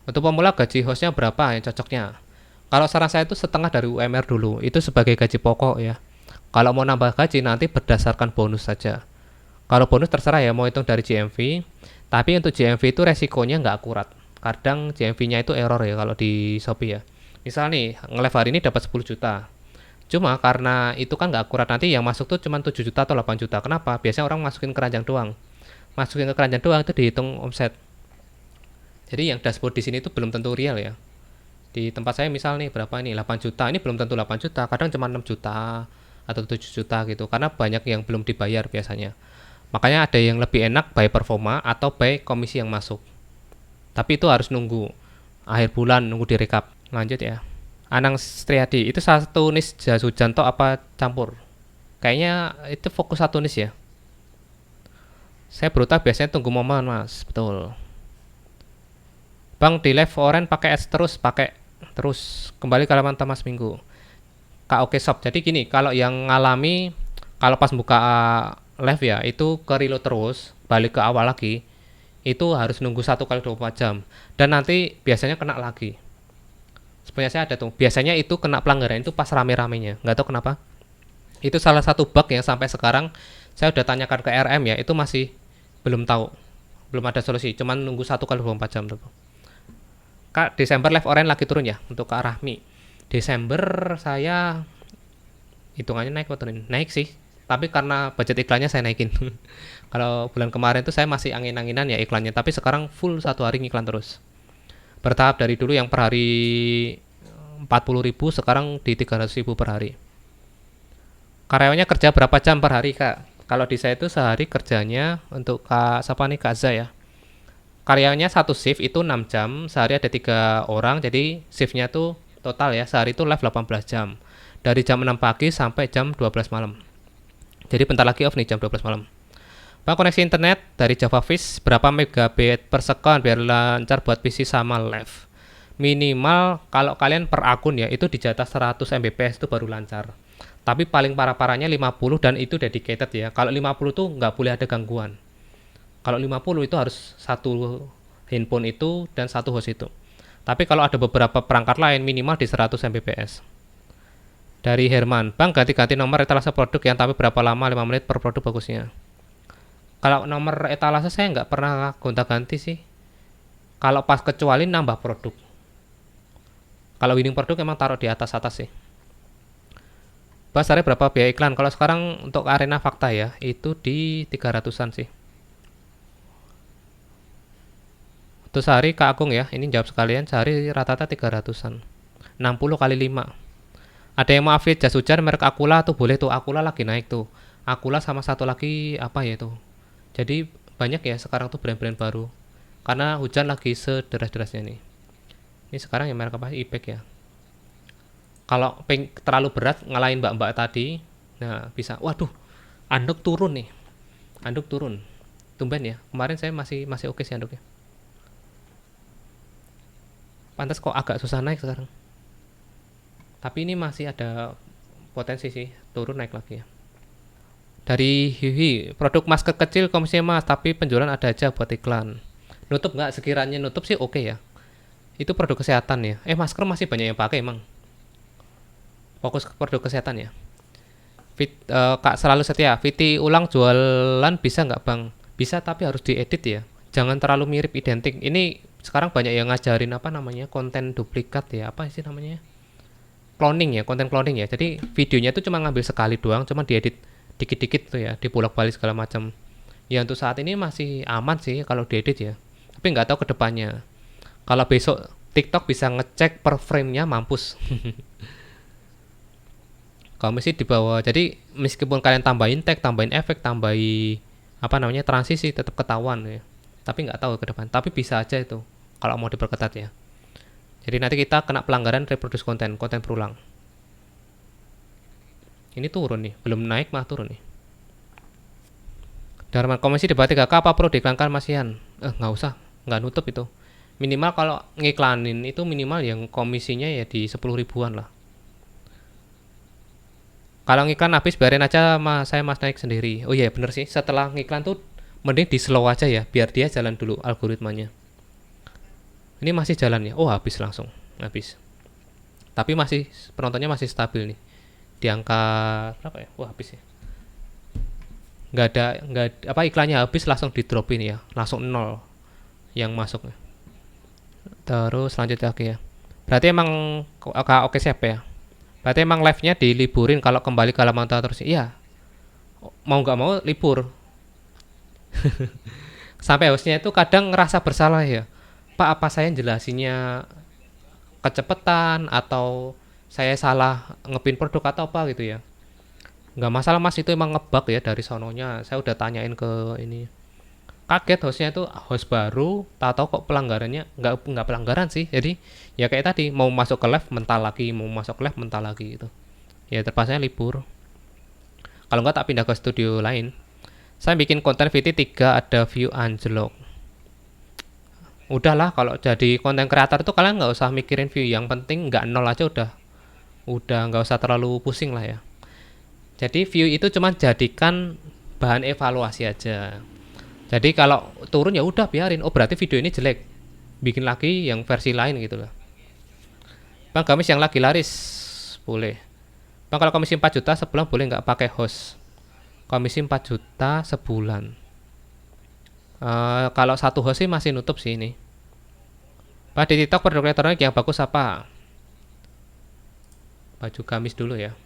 Untuk pemula gaji hostnya berapa yang cocoknya? Kalau saran saya itu setengah dari UMR dulu, itu sebagai gaji pokok ya. Kalau mau nambah gaji nanti berdasarkan bonus saja. Kalau bonus terserah ya, mau hitung dari GMV. Tapi untuk GMV itu resikonya nggak akurat. Kadang GMV-nya itu error ya kalau di Shopee ya. Misal nih, nge-live hari ini dapat 10 juta. Cuma karena itu kan nggak akurat, nanti yang masuk tuh cuma 7 juta atau 8 juta. Kenapa? Biasanya orang masukin keranjang doang. Masukin ke keranjang doang itu dihitung omset. Jadi yang dashboard di sini itu belum tentu real ya. Di tempat saya misal nih berapa ini 8 juta, ini belum tentu 8 juta, kadang cuma 6 juta atau 7 juta gitu, karena banyak yang belum dibayar biasanya. Makanya ada yang lebih enak by performa atau by komisi yang masuk. Tapi itu harus nunggu akhir bulan, nunggu direkap. Lanjut ya. Anang Striadi, itu satu nis jas hujan toh apa campur? Kayaknya itu fokus satu nis ya. Saya berutak biasanya tunggu momen mas, betul. Bang di live oren pakai ads terus, pakai terus kembali ke halaman Mas Minggu. Kak Oke Shop. Jadi gini, kalau yang ngalami kalau pas buka live ya itu ke reload terus, balik ke awal lagi, itu harus nunggu 1 kali 24 jam dan nanti biasanya kena lagi. Sebenarnya saya ada tuh. Biasanya itu kena pelanggaran itu pas rame-ramenya. Nggak tahu kenapa. Itu salah satu bug yang sampai sekarang saya udah tanyakan ke RM ya, itu masih belum tahu. Belum ada solusi, cuman nunggu 1 kali 24 jam tuh. Kak, Desember live orange lagi turun ya untuk Kak Rahmi. Desember saya hitungannya naik atau turun? Naik sih. Tapi karena budget iklannya saya naikin. Kalau bulan kemarin tuh saya masih angin-anginan ya iklannya, tapi sekarang full 1 hari ngiklan terus. Bertahap dari dulu yang per hari 40.000, sekarang di 300.000 per hari. Karyawannya kerja berapa jam per hari, Kak? Kalau di saya itu sehari kerjanya untuk Kak siapa nih, Kak Za ya. Karyawannya satu shift itu 6 jam, sehari ada 3 orang, jadi shiftnya tuh total ya, sehari itu live 18 jam. Dari jam 6 pagi sampai jam 12 malam. Jadi bentar lagi off nih jam 12 malam. Bang, koneksi internet dari Java Fish berapa megabit per second biar lancar buat PC sama live? Minimal kalau kalian per akun ya, itu di jatah 100 Mbps itu baru lancar. Tapi paling parah-parahnya 50 dan itu dedicated ya. Kalau 50 tuh nggak boleh ada gangguan. Kalau 50 itu harus satu handphone itu dan satu host itu. Tapi kalau ada beberapa perangkat lain minimal di 100 Mbps. Dari Herman, Bang ganti-ganti nomor etalase produk yang tapi berapa lama 5 menit per produk bagusnya. Kalau nomor etalase saya nggak pernah gonta-ganti sih. Kalau pas kecuali nambah produk. Kalau winning produk emang taruh di atas-atas sih. Basarnya berapa biaya iklan? Kalau sekarang untuk arena fakta ya, itu di 300-an sih. Itu sehari Kak Agung ya, ini jawab sekalian, sehari rata-rata 300-an. 60 kali 5. Ada yang mau affiliate jas hujan merek Akula tuh boleh tuh, Akula lagi naik tuh. Akula sama satu lagi apa ya itu. Jadi banyak ya sekarang tuh brand-brand baru. Karena hujan lagi sederas-derasnya nih. Ini sekarang yang merek apa? Ipek ya. Kalau terlalu berat ngalahin mbak-mbak tadi, nah bisa. Waduh, anduk turun nih. Anduk turun. Tumben ya. Kemarin saya masih oke sih anduknya. Pantas kok agak susah naik sekarang. Tapi ini masih ada potensi sih turun naik lagi ya. Dari Hihi, produk masker kecil komisinya mas, tapi penjualan ada aja buat iklan. Nutup nggak? Sekiranya nutup sih oke ya. Itu produk kesehatan ya. Masker masih banyak yang pakai emang. Fokus ke produk kesehatan ya. Kak selalu setia. Viti ulang jualan bisa nggak bang? Bisa tapi harus diedit ya. Jangan terlalu mirip identik. Ini sekarang banyak yang ngajarin apa namanya konten duplikat ya. Apa sih namanya? Cloning ya, konten cloning ya. Jadi videonya itu cuma ngambil sekali doang, cuma diedit dikit-dikit tuh ya, dipulak-balik segala macam. Ya untuk saat ini masih aman sih kalau diedit ya. Tapi nggak tahu kedepannya. Kalau besok TikTok bisa ngecek per frame-nya mampus. Kalau mesti di bawah. Jadi meskipun kalian tambahin tag, tambahin efek, tambahin apa namanya transisi tetap ketahuan ya. Tapi nggak tahu ke depan. Tapi bisa aja itu kalau mau diperketat ya. Jadi nanti kita kena pelanggaran reproduce konten berulang. Ini turun nih, belum naik malah turun nih. Dharma komisi debat 3K apa perlu diiklankan masihan? Nggak usah, nggak nutup itu. Minimal kalau ngiklanin itu minimal yang komisinya ya di 10 ribuan lah. Kalau ngiklan habis biarin aja saya mas naik sendiri. Oh iya bener sih, setelah ngiklan tuh mending di slow aja ya, biar dia jalan dulu algoritmanya. Ini masih jalan ya. Oh, habis langsung. Habis. Tapi masih penontonnya masih stabil nih. Di angka berapa ya? Wah, habis ya. Nggak ada apa iklannya habis langsung di drop ini ya. Langsung nol yang masuk. Terus lanjut lagi ya. Berarti emang oke siap ya. Berarti emang live-nya diliburin kalau kembali ke halaman utama terus. Iya, mau nggak mau libur. Sampai hostnya itu kadang ngerasa bersalah ya. Pak, apa saya jelasinnya kecepatan atau saya salah ngepin produk atau apa gitu ya. Nggak masalah mas, itu emang ngebug ya dari sononya. Saya udah tanyain ke ini. Kaget hostnya itu host baru, tak tahu kok pelanggarannya nggak pelanggaran sih. Jadi ya kayak tadi mau masuk ke live mental lagi, mau masuk ke live mental lagi gitu. Ya terpaksa libur. Kalau nggak tak pindah ke studio lain. Saya bikin konten VT3 ada view anjlok. Udahlah kalau jadi konten kreator tuh kalian nggak usah mikirin view, yang penting nggak nol aja udah nggak usah terlalu pusing lah ya. Jadi view itu cuma jadikan bahan evaluasi aja. Jadi kalau turun ya udah biarin. Oh berarti video ini jelek, bikin lagi yang versi lain gitu lah. Bang, gamis yang lagi laris boleh. Bang, kalau komisi 4 juta sebulan boleh nggak pakai host? Komisi 4 juta sebulan. Kalau satu host sih masih nutup sih ini. Pak, di TikTok produk elektronik yang bagus apa? Baju gamis dulu ya.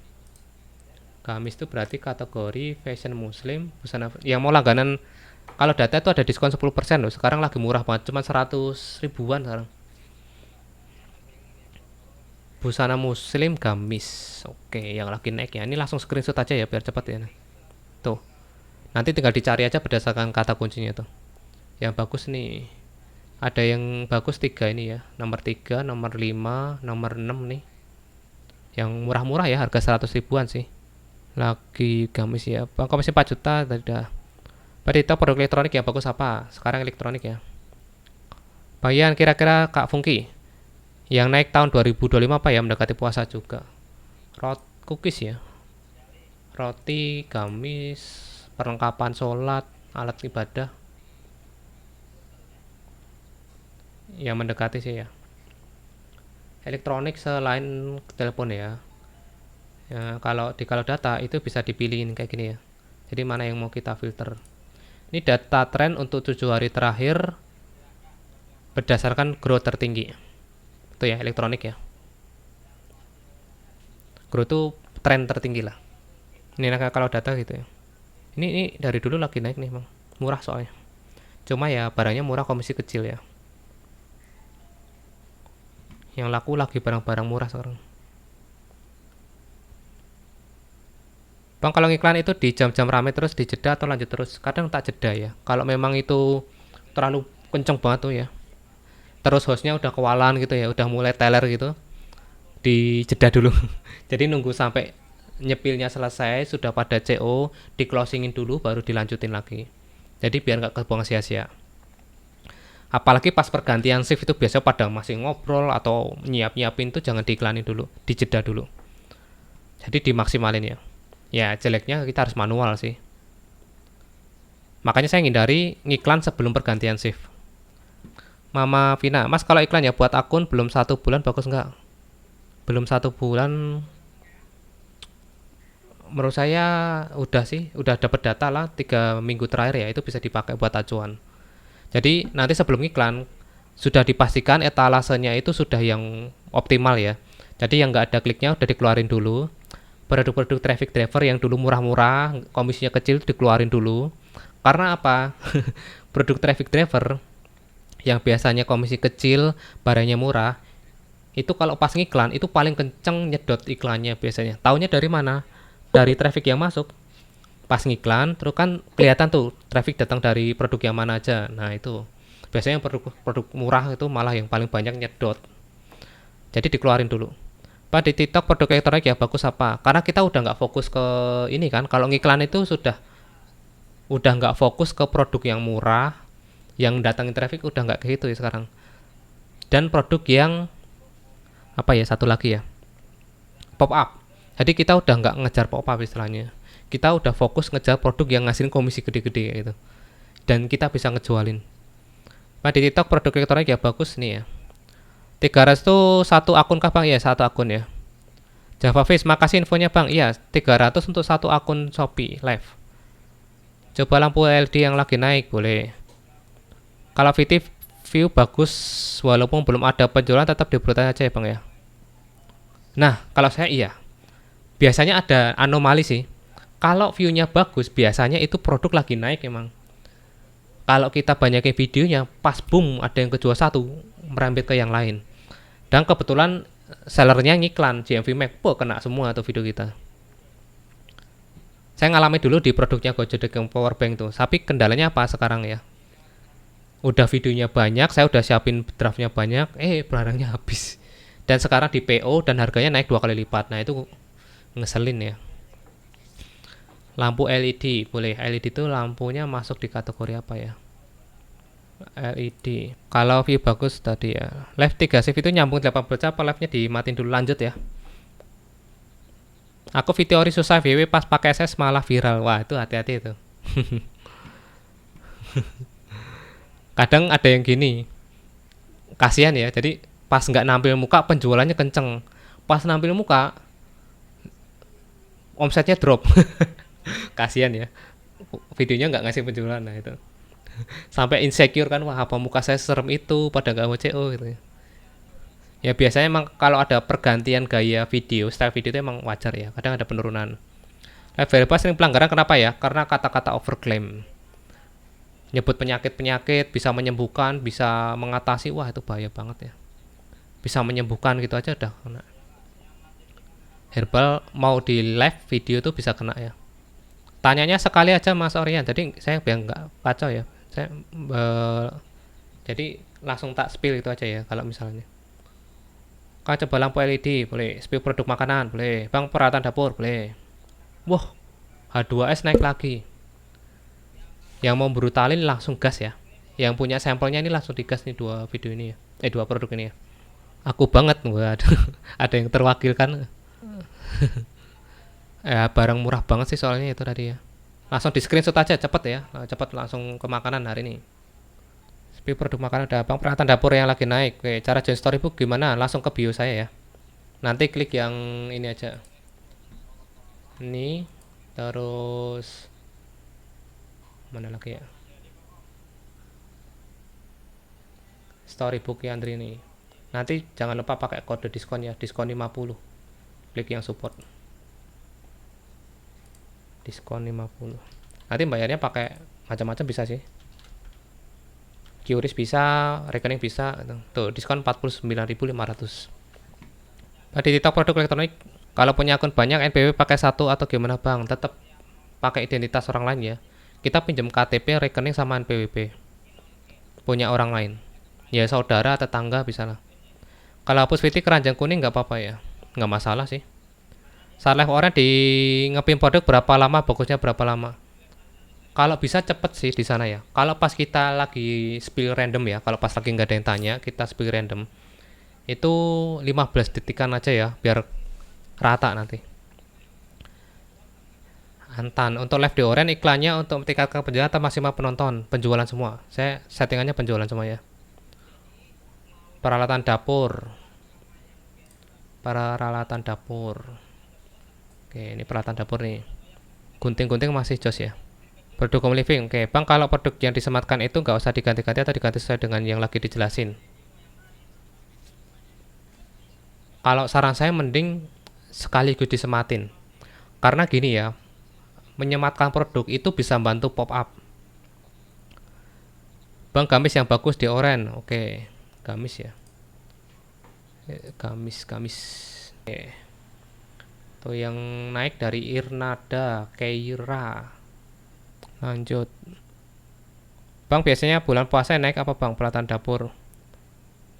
Gamis itu berarti kategori fashion muslim, busana yang mau langganan. Kalau data itu ada diskon 10% loh. Sekarang lagi murah banget, cuma 100 ribuan sekarang. Busana muslim gamis. Oke, yang lagi naik ya. Ini langsung screenshot aja ya biar cepat ya. Tuh. Nanti tinggal dicari aja berdasarkan kata kuncinya tuh. Yang bagus nih. Ada yang bagus 3 ini ya. Nomor 3, nomor 5, nomor 6 nih. Yang murah-murah ya, harga 100 ribuan sih. Lagi gamis ya. Bang, komisi 4 juta tadi dah. Pak, itu produk elektronik yang bagus apa? Sekarang elektronik ya. Bayan kira-kira Kak Funky. Yang naik tahun 2025 apa ya, mendekati puasa juga. Cookies ya. Roti, gamis, perlengkapan sholat, alat ibadah. Yang mendekati sih ya. Elektronik selain telepon ya. Ya, kalau data itu bisa dipilihin kayak gini ya. Jadi mana yang mau kita filter. Ini data tren untuk 7 hari terakhir berdasarkan growth tertinggi. Itu ya, elektronik ya. Growth itu tren tertinggi lah. Ini kalau data gitu ya. Ini dari dulu lagi naik nih, Bang. Murah soalnya. Cuma ya barangnya murah, komisi kecil ya. Yang laku lagi barang-barang murah sekarang. Bang, kalau iklan itu di jam-jam rame terus dijeda atau lanjut terus? Kadang tak jeda ya. Kalau memang itu terlalu kenceng banget tuh ya. Terus hostnya udah kewalan gitu ya, udah mulai teler gitu. Dijeda dulu. Jadi nunggu sampai nyepilnya selesai, sudah pada CO, di closingin dulu baru dilanjutin lagi. Jadi biar nggak kebuang sia-sia. Apalagi pas pergantian shift itu biasanya pada masih ngobrol atau nyiapin tuh jangan diiklanin dulu, dijeda dulu. Jadi dimaksimalin ya. Ya jeleknya kita harus manual sih. Makanya saya ngindari ngiklan sebelum pergantian shift. Mama Vina, Mas kalau iklan ya buat akun belum 1 bulan bagus nggak? Belum 1 bulan, menurut saya udah sih, udah dapat data lah 3 minggu terakhir ya, itu bisa dipakai buat acuan. Jadi nanti sebelum iklan sudah dipastikan etalasenya itu sudah yang optimal ya. Jadi yang nggak ada kliknya udah dikeluarin dulu. Produk-produk traffic driver yang dulu murah-murah, komisinya kecil dikeluarin dulu. Karena apa? Produk traffic driver yang biasanya komisi kecil, barangnya murah, itu kalau pas ngiklan itu paling kenceng nyedot iklannya biasanya. Taunya dari mana? Dari traffic yang masuk. Pas ngiklan, terus kan kelihatan tuh traffic datang dari produk yang mana aja. Nah itu biasanya produk murah itu malah yang paling banyak nyedot. Jadi dikeluarin dulu. Pak, di TikTok produk elektronik ya bagus apa? Karena kita udah nggak fokus ke ini kan. Kalau ngiklan itu udah nggak fokus ke produk yang murah, yang datangin traffic udah nggak kayak gitu ya sekarang. Dan produk yang apa ya, satu lagi ya, pop up. Jadi kita udah nggak ngejar pop up istilahnya. Kita udah fokus ngejar produk yang ngasihin komisi gede-gede gitu. Dan kita bisa ngejualin. Nah di TikTok produk elektronik ya bagus nih ya. 300 itu satu akun kah bang? Iya satu akun ya. Java Face, makasih infonya bang. Iya 300 untuk satu akun Shopee live. Coba lampu LED yang lagi naik boleh. Kalau VT view bagus walaupun belum ada penjualan tetap diberitakan aja ya bang ya. Nah kalau saya iya. Biasanya ada anomali sih. Kalau viewnya bagus biasanya itu produk lagi naik emang. Kalau kita banyakin videonya pas boom ada yang kejual satu merambit ke yang lain. Dan kebetulan sellernya ngiklan GMV Max, kena semua tuh video kita. Saya ngalami dulu di produknya Gojek yang powerbank tuh. Tapi kendalanya apa sekarang ya? Udah videonya banyak, saya udah siapin draftnya banyak, barangnya habis. Dan sekarang di PO dan harganya naik 2 kali lipat. Nah itu ngeselin ya. Lampu LED boleh. LED itu lampunya masuk di kategori apa ya? LED. Kalau view bagus tadi ya. Live 3 shift itu nyambung 18 apa live-nya dimatiin dulu lanjut ya. Aku video ori susah VW pas pakai SS malah viral. Wah, itu hati-hati itu. Kadang ada yang gini. Kasihan ya. Jadi pas nggak nampil muka penjualannya kenceng. Pas nampil muka omsetnya drop. Kasihan ya. Videonya nggak ngasih penjualan nah itu. Sampai insecure kan, wah apa muka saya serem itu pada nggak mau CO gitu ya. Ya biasanya emang kalau ada pergantian gaya video, style video itu emang wajar ya. Kadang ada penurunan. Live verify sering pelanggaran kenapa ya? Karena kata-kata overclaim. Nyebut penyakit-penyakit, bisa menyembuhkan, bisa mengatasi, wah itu bahaya banget ya. Bisa menyembuhkan gitu aja udah kena. Herbal mau di live video tuh bisa kena ya. Tanyanya sekali aja Mas Orian, jadi saya biar nggak kacau ya. Saya jadi langsung tak spill itu aja ya kalau misalnya. Kau coba lampu LED boleh, spill produk makanan boleh, bang peralatan dapur boleh. Wah, H2S naik lagi. Yang mau brutalin langsung gas ya. Yang punya sampelnya ini langsung digas nih dua video ini ya. Dua produk ini ya. Aku banget, ada yang terwakilkan. Barang murah banget sih soalnya itu tadi ya. Langsung di screenshot aja cepet ya, cepet langsung ke makanan hari ini. Spill produk makanan udah bang, peralatan dapur yang lagi naik. Oke, cara join storybook gimana? Langsung ke bio saya ya. Nanti klik yang ini aja. Ini terus mana lagi ya? Storybook ya Andri ini. Nanti jangan lupa pakai kode diskon ya, diskon 50. Klik yang support. Diskon 50. Nanti bayarnya pakai macam-macam bisa sih. QRIS bisa, rekening bisa. Tuh, diskon 49.500. Di TikTok produk elektronik, kalau punya akun banyak NPWP pakai satu atau gimana bang? Tetap pakai identitas orang lain ya. Kita pinjam KTP, rekening sama NPWP. Punya orang lain. Ya saudara, tetangga bisa lah. Kalau hapus VT keranjang kuning nggak apa-apa ya. Nggak masalah sih. Saat live orang di ngepin produk berapa lama, bagusnya berapa lama? Kalau bisa cepet sih di sana ya. Kalau pas kita lagi spill random ya, kalau pas lagi nggak ada yang tanya, kita spill random. Itu 15 detikan aja ya, biar rata nanti. Antan, untuk live di Oren iklannya untuk tingkat penjualan atau maksimal penonton? Penjualan semua. Saya settingannya penjualan semua ya. Peralatan dapur. Peralatan dapur. Oke, ini peralatan dapur nih. Gunting-gunting masih jos ya. Produk home living. Oke, bang kalau produk yang disematkan itu nggak usah diganti-ganti atau diganti sesuai dengan yang lagi dijelasin. Kalau saran saya mending sekaligus disematin. Karena gini ya, menyematkan produk itu bisa bantu pop up. Bang gamis yang bagus di Oren. Oke, gamis ya. Gamis. Oke. Tuh yang naik dari Irnada, Keira. Lanjut. Bang biasanya bulan puasa naik apa bang? Peralatan dapur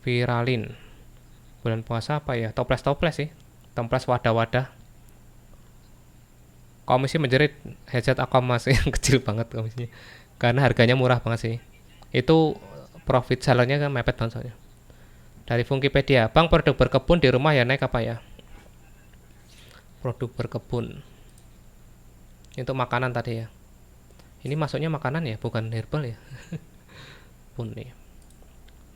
viralin. Bulan puasa apa ya? Toples sih. Toples wadah-wadah. Komisi menjerit headset Aquamas yang kecil banget komisinya. Karena harganya murah banget sih. Itu profit sellernya kan mepet banget soalnya. Dari Funkipedia, bang produk berkebun di rumah ya naik apa ya? Produk berkebun. Untuk makanan tadi ya. Ini masuknya makanan ya, bukan herbal ya. Pun nih.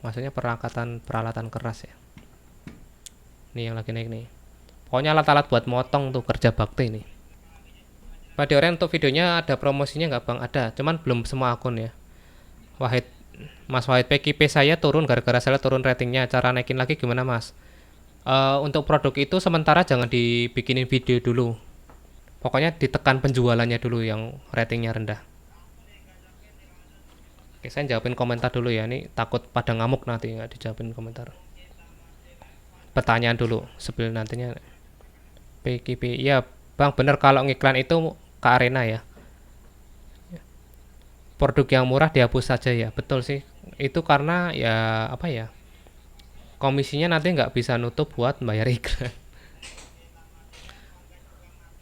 Maksudnya peralatan keras ya. Nih yang lagi naik nih. Pokoknya alat-alat buat motong tuh kerja bakti nih. Pada orang untuk videonya ada promosinya nggak bang? Ada, cuman belum semua akun ya. Wahid, Mas Wahid, PKP saya turun gara-gara saya turun ratingnya. Cara naikin lagi gimana mas? Untuk produk itu sementara jangan dibikinin video dulu. Pokoknya ditekan penjualannya dulu yang ratingnya rendah. Oke, saya jawabin komentar dulu ya. Ini takut pada ngamuk nanti nggak dijawabin komentar. Pertanyaan dulu sebelum nantinya. PKP, ya bang bener kalau ngiklan itu ke arena ya. Produk yang murah dihapus saja ya. Betul sih. Itu karena ya apa ya? Komisinya nanti nggak bisa nutup buat bayar iklan.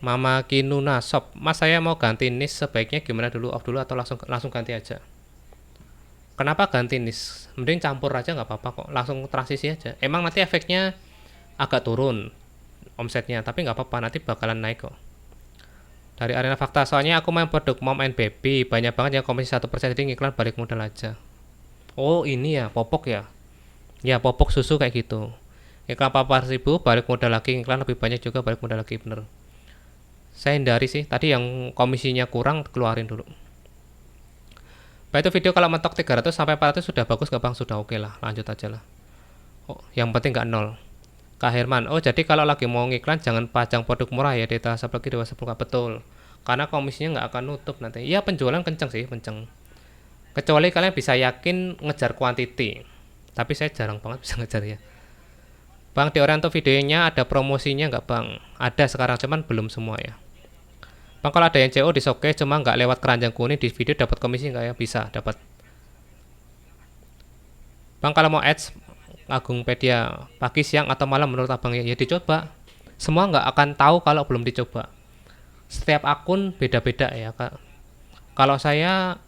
Mama Kinuna Shop, mas saya mau ganti nis sebaiknya gimana dulu, off dulu atau langsung langsung ganti aja? Kenapa ganti nis? Mending campur aja nggak apa-apa kok, langsung transisi aja. Emang nanti efeknya agak turun omsetnya, tapi nggak apa-apa, nanti bakalan naik kok. Dari Arena Fakta, soalnya aku main produk Mom and Baby, banyak banget yang komisi 1%, jadi ngiklan balik modal aja. Oh ini ya, popok ya? Ya popok susu kayak gitu. Iklan 4.000 balik modal lagi, iklan lebih banyak juga balik modal lagi, bener. Saya hindari sih, tadi yang komisinya kurang keluarin dulu. Pak itu video kalau mentok 300 sampai 400 sudah bagus gak bang? Sudah oke lah, lanjut aja lah. Oh, yang penting nggak nol. Kak Herman, oh jadi kalau lagi mau ngiklan jangan pajang produk murah ya, data lagi dewa 10 betul. Karena komisinya nggak akan nutup nanti. Iya penjualan kenceng sih, kenceng. Kecuali kalian bisa yakin ngejar quantity. Tapi saya jarang banget bisa ngejar ya. Bang di Oriental videonya ada promosinya nggak bang? Ada sekarang cuman belum semua ya. Bang kalau ada yang CO di showcase cuma nggak lewat keranjang kuning di video dapat komisi nggak ya? Bisa dapat. Bang kalau mau ads Agungpedia pagi siang atau malam menurut abang ya dicoba. Semua nggak akan tahu kalau belum dicoba. Setiap akun beda-beda ya kak. Kalau saya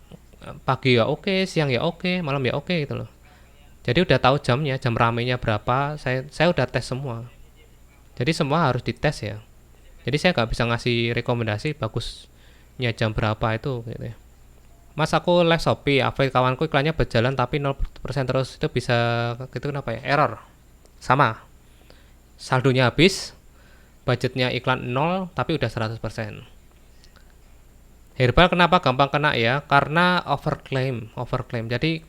pagi ya oke, siang ya oke, malam ya oke gitu loh. Jadi udah tahu jamnya, jam ramenya berapa. Saya udah tes semua. Jadi semua harus dites ya. Jadi saya nggak bisa ngasih rekomendasi bagusnya jam berapa itu gitu ya. Mas aku live Shopee, update kawanku iklannya berjalan tapi 0% terus, itu bisa gitu kenapa ya? Error. Sama. Saldonya habis, budgetnya iklan 0 tapi udah 100%. Herbal kenapa gampang kena ya? Karena overclaim. Jadi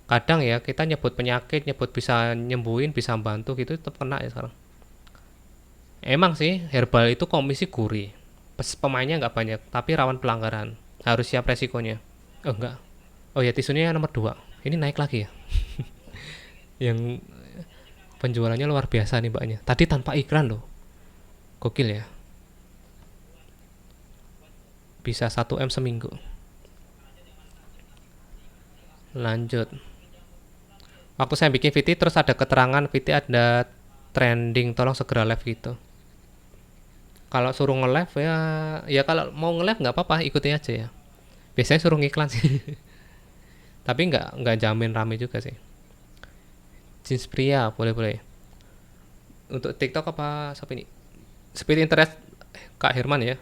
kadang ya kita nyebut penyakit, nyebut bisa nyembuhin, bisa bantu gitu tetap kena ya sekarang. Emang sih herbal itu komisi gurih. Pemainnya nggak banyak, tapi rawan pelanggaran. Harus siap resikonya. Oh enggak. Oh ya tisunya nomor 2. Ini naik lagi ya. Yang penjualannya luar biasa nih mbaknya. Tadi tanpa iklan loh. Gokil ya. Bisa 1M seminggu. Lanjut. Waktu saya bikin VT terus ada keterangan VT ada trending, tolong segera live gitu. Kalau suruh nge-live ya kalau mau nge-live nggak apa-apa, ikuti aja ya. Biasanya suruh ngiklan sih. Tapi nggak jamin rame juga sih. Jeans pria boleh. Untuk TikTok apa siapa ini? Speed interest Kak Herman ya.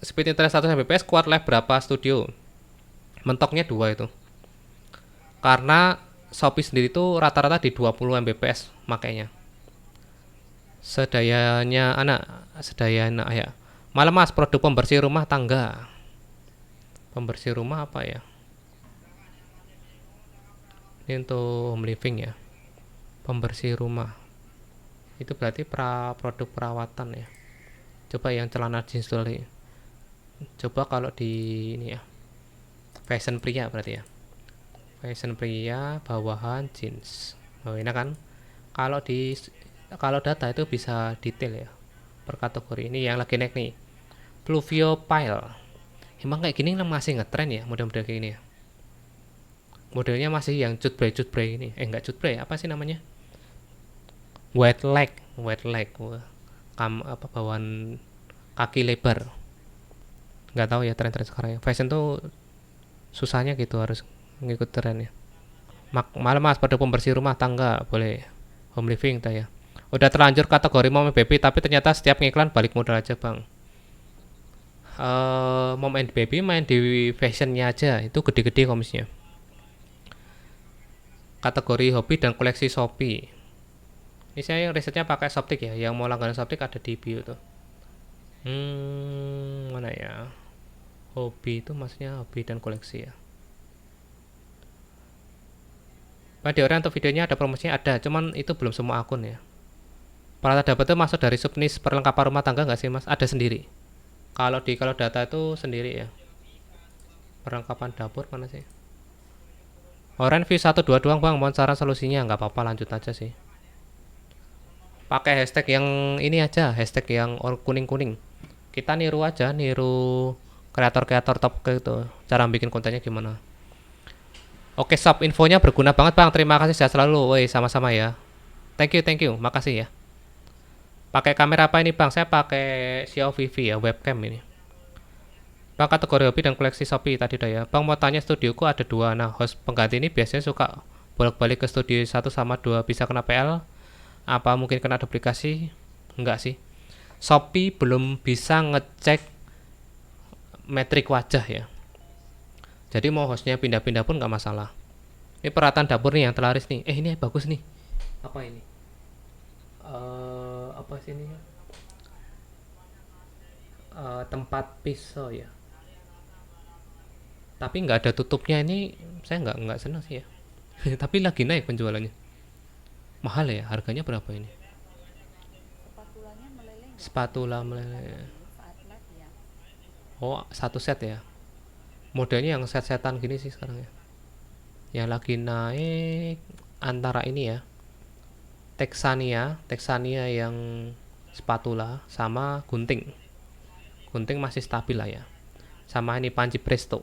Speed interest 1 Mbps kuat live berapa studio? Mentoknya 2 itu. Karena Shopee sendiri itu rata-rata di 20 Mbps makanya. Sedaya anak ya. Malam mas produk pembersih rumah tangga. Pembersih rumah apa ya? Ini untuk home living ya. Pembersih rumah. Itu berarti produk perawatan ya. Coba yang celana jeans dulu. Coba kalau di ini ya. Fashion pria berarti ya. Fashion pria bawahan jeans. Oh ini kan. Kalau data itu bisa detail ya per kategori. Ini yang lagi naik nih Pluvio Pile. Emang kayak gini masih ngetren ya model-model kayak gini ya. Modelnya masih yang cutbray ini. Enggak cutbray, apa sih namanya? White leg. Bawaan kaki lebar. Nggak tahu ya tren-tren sekarang ya. Fashion tuh susahnya gitu, harus ngikut tren ya. Malam mas pada pembersih rumah tangga boleh. Home living ya. Udah terlanjur kategori mom and baby tapi ternyata setiap ngiklan balik modal aja bang. Mom and baby main di fashionnya aja itu gede-gede komisinya. Kategori hobi dan koleksi Shopee Ini saya risetnya pakai Shoptik ya. Yang mau langganan Shoptik ada di bio tuh. Mana ya? Hobi itu maksudnya hobi dan koleksi ya. Di orang untuk videonya ada promosinya ada, cuman itu belum semua akun ya. Peralatan dapur itu masuk dari subnis perlengkapan rumah tangga nggak sih mas? Ada sendiri. Kalau data itu sendiri ya. Perlengkapan dapur mana sih? Oren view 1 2 doang bang, mohon saran solusinya. Nggak apa-apa, lanjut aja sih. Pakai hashtag yang ini aja, hashtag yang kuning-kuning. Kita niru aja, niru kreator-kreator top gitu. Cara bikin kontennya gimana. Oke sob, infonya berguna banget bang. Terima kasih, sehat selalu. Woi, sama-sama ya. Thank you, makasih ya. Pakai kamera apa ini bang? Saya pakai Xiaomi Vivi ya, webcam ini. Bang, kategori hobi dan koleksi Shopee tadi udah ya. Bang mau tanya, studioku ada 2. Nah, host pengganti ini biasanya suka bolak-balik ke studio 1 sama 2. Bisa kena PL? Apa mungkin kena duplikasi? Enggak sih. Shopee belum bisa ngecek metrik wajah ya. Jadi mau hostnya pindah-pindah pun nggak masalah. Ini peralatan dapur nih yang terlaris nih. Ini bagus nih. Apa ini? Apa sih ini? Tempat pisau ya. Tapi nggak ada tutupnya ini. Saya nggak senang sih ya. Tapi lagi naik penjualannya. Mahal ya. Harganya berapa ini? Spatula meleleh. Oh, satu set ya. Modelnya yang set-setan gini sih sekarang ya. Yang lagi naik antara ini ya, Texania yang spatula sama gunting. Gunting masih stabil lah ya. Sama ini panci Presto.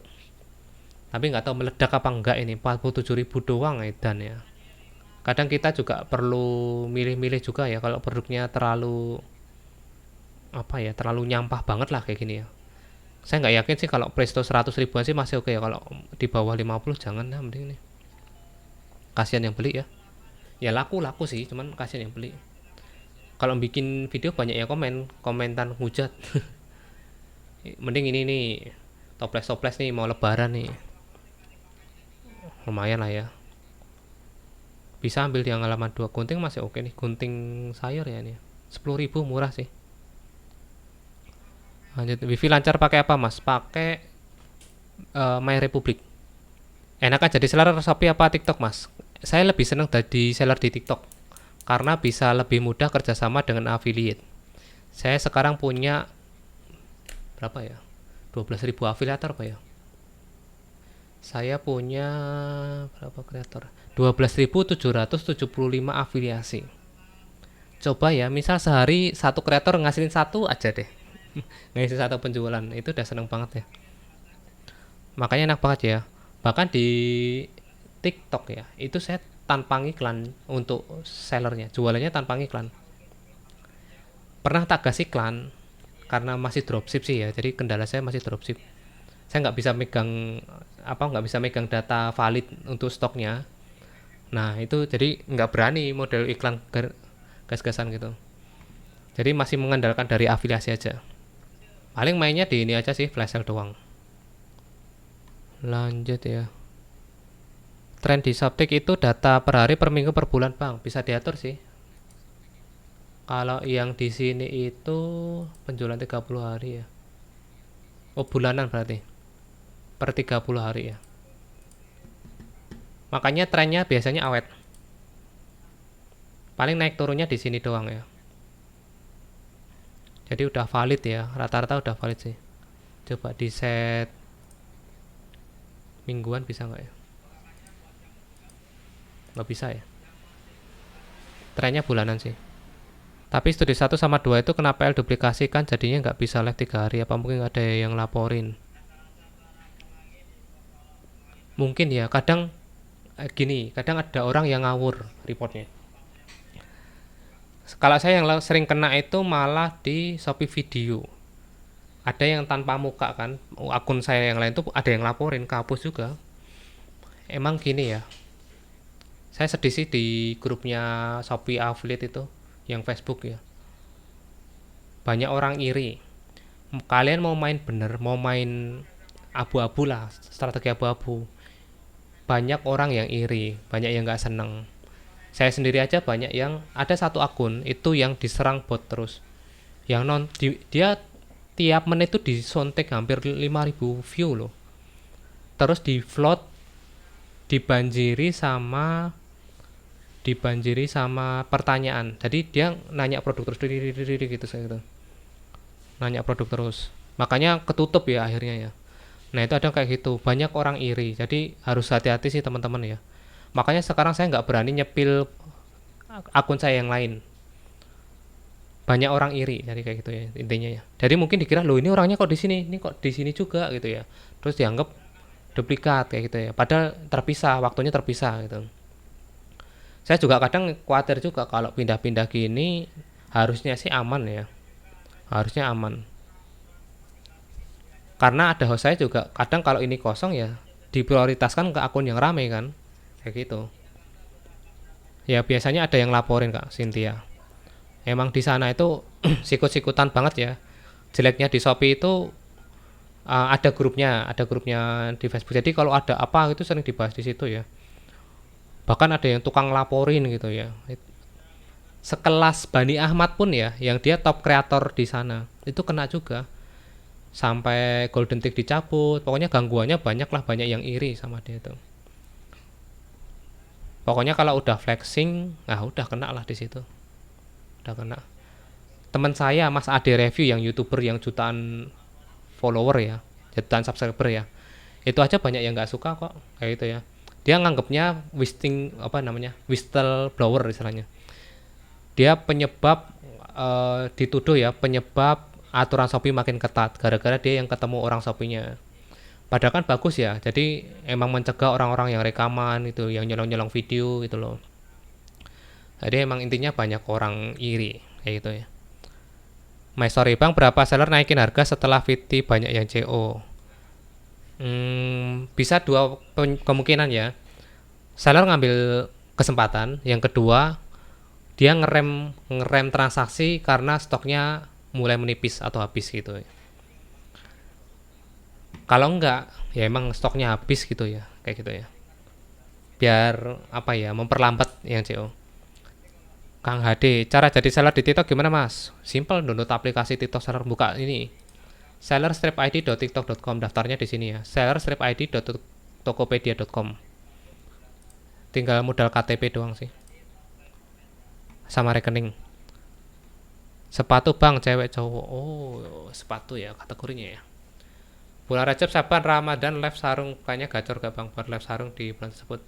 Tapi nggak tahu meledak apa enggak ini. 47.000 doang edan ya. Kadang kita juga perlu milih-milih juga ya kalau produknya terlalu terlalu nyampah banget lah kayak gini ya. Saya nggak yakin sih kalau Presto 100 ribuan sih masih oke ya. Kalau di bawah 50 jangan lah, mending nih. Kasihan yang beli ya. Ya laku sih, cuman kasihan yang beli. Kalau bikin video banyak yang komentar hujat. Mending ini nih, toples nih mau lebaran nih. Lumayan lah ya. Bisa ambil yang halaman 2. Gunting masih oke nih, gunting sayur ya ini. 10.000 murah sih. Lanjut, wifi lancar pakai apa mas? Pakai My Republic. Enak aja di seller Shopee apa TikTok mas? Saya lebih senang jadi seller di TikTok karena bisa lebih mudah kerjasama dengan affiliate. Saya sekarang punya berapa ya? 12.000 afiliator apa ya? Saya punya berapa kreator? 12.775 afiliasi. Coba ya, misal sehari satu kreator ngasilin satu aja deh. Ngisi satu penjualan itu udah seneng banget ya. Makanya enak banget ya. Bahkan di TikTok ya, itu saya tanpa iklan untuk sellernya, jualannya tanpa iklan. Pernah tak kasih iklan karena masih dropship sih ya. Jadi kendala saya masih dropship. Saya nggak bisa megang data valid untuk stoknya. Nah itu jadi nggak berani model iklan gas-gasan gitu. Jadi masih mengandalkan dari afiliasi aja. Paling mainnya di ini aja sih, flash sale doang. Lanjut ya. Tren di Shoptik itu data per hari, per minggu, per bulan bang. Bisa diatur sih. Kalau yang di sini itu penjualan 30 hari ya. Oh bulanan berarti. Per 30 hari ya. Makanya trennya biasanya awet. Paling naik turunnya di sini doang ya. Jadi udah valid ya, rata-rata udah valid sih. Coba di set mingguan bisa nggak ya? Nggak bisa ya. Trennya bulanan sih. Tapi studi 1 sama 2 itu kenapa L duplikasi kan jadinya nggak bisa live 3 hari. Apa mungkin ada yang laporin? Mungkin ya, kadang gini, kadang ada orang yang ngawur reportnya. Kalau saya yang sering kena itu malah di Shopee video. Ada yang tanpa muka kan, akun saya yang lain tuh ada yang laporin, kehapus juga. Emang gini ya, saya sedih sih di grupnya Shopee affiliate itu, yang Facebook ya. Banyak orang iri. Kalian mau main bener, mau main abu-abu lah, strategi abu-abu. Banyak orang yang iri, banyak yang nggak seneng. Saya sendiri aja banyak yang ada satu akun itu yang diserang bot terus. Yang dia tiap menit itu disontek hampir 5.000 view loh. Terus di float dibanjiri sama pertanyaan. Jadi dia nanya produk terus gitu saya gitu. Nanya produk terus. Makanya ketutup ya akhirnya ya. Nah itu ada kayak gitu, banyak orang iri. Jadi harus hati-hati sih teman-teman ya. Makanya sekarang saya nggak berani nyepil akun saya yang lain. Banyak orang iri, jadi kayak gitu ya intinya ya. Jadi mungkin dikira loh ini orangnya kok di sini, ini kok di sini juga gitu ya. Terus dianggap duplikat kayak gitu ya. Padahal terpisah, waktunya terpisah gitu. Saya juga kadang khawatir juga kalau pindah-pindah gini harusnya sih aman ya. Harusnya aman. Karena ada host saya juga kadang kalau ini kosong ya diprioritaskan ke akun yang rame kan. Kayak gitu. Ya biasanya ada yang laporin Kak Cynthia. Emang di sana itu sikut-sikutan banget ya. Jeleknya di Shopee itu ada grupnya di Facebook. Jadi kalau ada apa itu sering dibahas di situ ya. Bahkan ada yang tukang laporin gitu ya. Sekelas Bani Ahmad pun ya, yang dia top kreator di sana, itu kena juga. Sampai Golden Tick dicabut. Pokoknya gangguannya banyak lah, banyak yang iri sama dia itu. Pokoknya kalau udah flexing, udah kena lah di situ. Udah kena. Teman saya Mas Ade Review yang YouTuber yang jutaan follower ya, jutaan subscriber ya. Itu aja banyak yang nggak suka kok kayak gitu ya. Dia nganggapnya whistleblower istilahnya. Dia penyebab dituduh ya, penyebab aturan Shopee makin ketat gara-gara dia yang ketemu orang Shopee-nya. Padahal kan bagus ya. Jadi emang mencegah orang-orang yang rekaman itu, yang nyolong-nyolong video gitu loh. Jadi emang intinya banyak orang iri kayak gitu ya. My Story Bang, berapa seller naikin harga setelah VT banyak yang CO? Bisa dua kemungkinan ya. Seller ngambil kesempatan. Yang kedua, dia ngerem transaksi karena stoknya mulai menipis atau habis gitu ya. Kalau enggak, ya emang stoknya habis gitu ya, kayak gitu ya. Biar apa ya, memperlambat yang CO. Kang HD, cara jadi seller di TikTok gimana Mas? Simple, download aplikasi TikTok Seller, buka ini sellerstripid.tiktok.com, daftarnya di sini ya. sellerstripid.tokopedia.com. Tinggal modal KTP doang sih. Sama rekening. Sepatu Bang, cewek cowok. Oh, sepatu ya kategorinya ya. Bulan Rajab, Saban, Ramadan, live sarung. Kayaknya gacor gak Bang buat live sarung di bulan tersebut.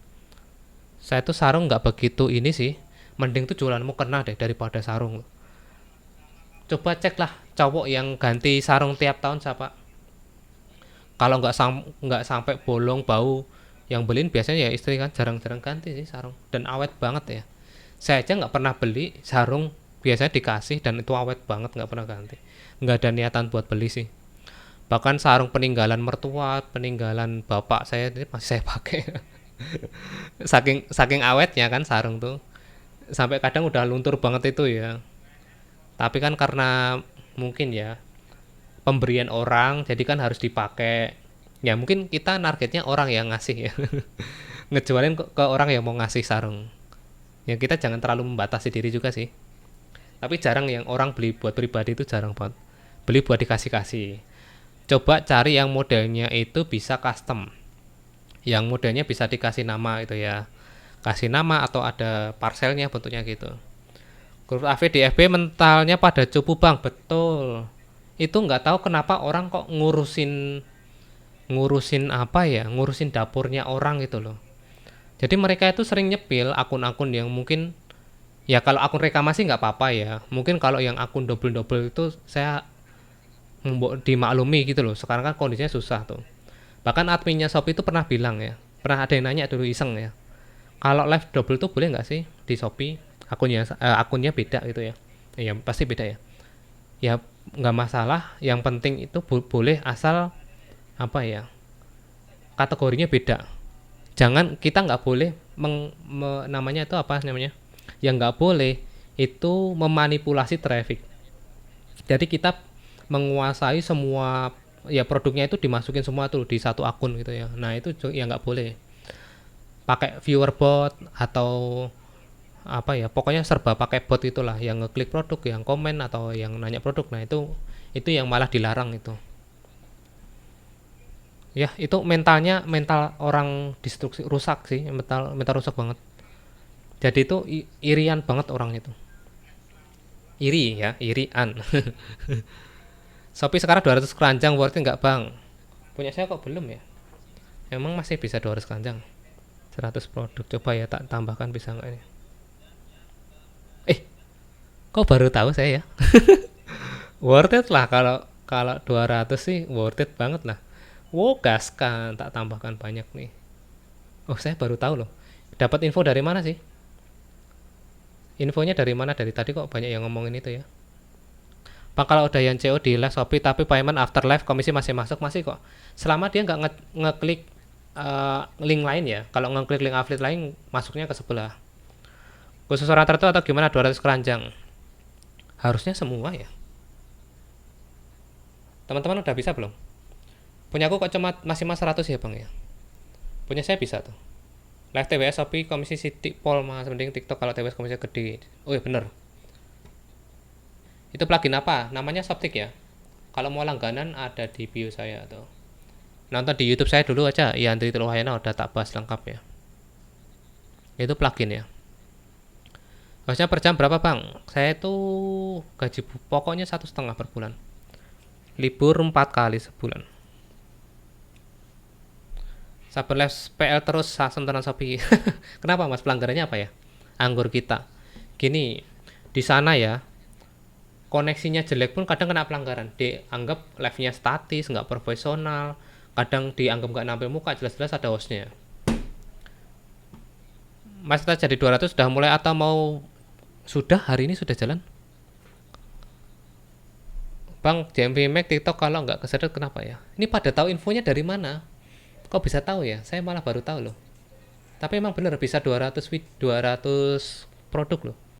Saya tuh sarung nggak begitu ini sih. Mending tuh jualanmu kena deh daripada sarung. Coba cek lah cowok yang ganti sarung tiap tahun siapa. Kalau nggak sampai bolong bau, yang beliin biasanya ya istri kan, jarang-jarang ganti sih sarung dan awet banget ya. Saya aja nggak pernah beli sarung, biasanya dikasih dan itu awet banget, nggak pernah ganti. Nggak ada niatan buat beli sih. Bahkan sarung peninggalan mertua, peninggalan bapak saya ini masih saya pakai. saking awetnya kan sarung tuh, sampai kadang udah luntur banget itu ya. Tapi kan karena mungkin ya pemberian orang, jadi kan harus dipakai. Ya mungkin kita targetnya orang yang ngasih ya. Ngejualin ke orang yang mau ngasih sarung. Ya kita jangan terlalu membatasi diri juga sih. Tapi jarang yang orang beli buat pribadi, itu jarang banget. Beli buat dikasih-kasih. Coba cari yang modelnya itu bisa custom. Yang modelnya bisa dikasih nama itu ya. Kasih nama atau ada parcelnya bentuknya gitu. Grup AV di FB mentalnya pada cupu Bang, betul. Itu nggak tahu kenapa orang kok ngurusin apa ya, ngurusin dapurnya orang gitu loh. Jadi mereka itu sering nyepil akun-akun yang mungkin ya, kalau akun reklamasi nggak apa-apa ya. Mungkin kalau yang akun double-double itu saya dimaklumi gitu loh. Sekarang kan kondisinya susah tuh. Bahkan adminnya Shopee itu pernah bilang ya, pernah ada yang nanya dulu iseng ya, kalau live double tuh boleh nggak sih di Shopee, akunnya beda gitu ya. Ya pasti beda ya. Ya nggak masalah, yang penting itu boleh asal apa ya, kategorinya beda. Jangan, kita nggak boleh namanya itu apa namanya, yang nggak boleh itu memanipulasi traffic. Jadi kita menguasai semua ya, produknya itu dimasukin semua tuh di satu akun gitu ya. Nah itu ya nggak boleh pakai viewer bot atau apa ya, pokoknya serba pakai bot itulah, yang ngeklik produk, yang komen atau yang nanya produk. Nah, itu yang malah dilarang itu. Ya, itu mentalnya mental orang destruksi, rusak sih, mental mental rusak banget. Jadi itu irian banget orang itu. Iri ya, irian. Shopee sekarang 200 keranjang worth it nggak bang? Punya saya kok belum ya? Emang masih bisa 200 keranjang? 100 produk, coba ya tak tambahkan bisa nggak ini? Eh, kok baru tahu saya ya? Worth it lah, kalau kalau 200 sih worth it banget lah. Wow, gas kan, tak tambahkan banyak nih. Oh, saya baru tahu loh. Dapat info dari mana sih? Infonya dari mana? Dari tadi kok banyak yang ngomongin itu ya. Bang, kalau udah yang CO di live Shopee tapi payment after live komisi masih masuk, masih kok. Selama dia nggak ngeklik link lain ya. Kalau ngeklik link affiliate lain masuknya ke sebelah. Khusus orang tertentu atau gimana 200 keranjang? Harusnya semua ya. Teman-teman udah bisa belum? Punya aku kok cuma masih mas 100 ya bang ya. Punya saya bisa tuh. Live TWS Shopee komisi sidik pol mas, mending TikTok kalau TWS komisi gede. Oh iya bener. Itu plugin apa? Namanya Shoptik ya. Kalau mau langganan ada di bio saya tuh. Nonton di YouTube saya dulu aja. Ya Andri Telwayana udah tak bahas lengkap ya. Itu plugin ya. Harusnya per jam berapa bang? Saya itu gaji pokoknya 1,5 per bulan. Libur 4 kali sebulan. Sabar live PL terus sentuhan Shopee. Kenapa mas? Pelanggarannya apa ya? Anggur kita. Gini, di sana ya, koneksinya jelek pun kadang kena pelanggaran. Dianggap live-nya statis, nggak profesional. Kadang dianggap nggak nampil muka, jelas-jelas ada hostnya. Mas kita jadi 200 sudah mulai atau mau sudah hari ini sudah jalan? Bang, JMP Mac TikTok kalau nggak kesedot kenapa ya? Ini pada tahu infonya dari mana? Kok bisa tahu ya? Saya malah baru tahu loh. Tapi emang bener bisa 200 produk loh.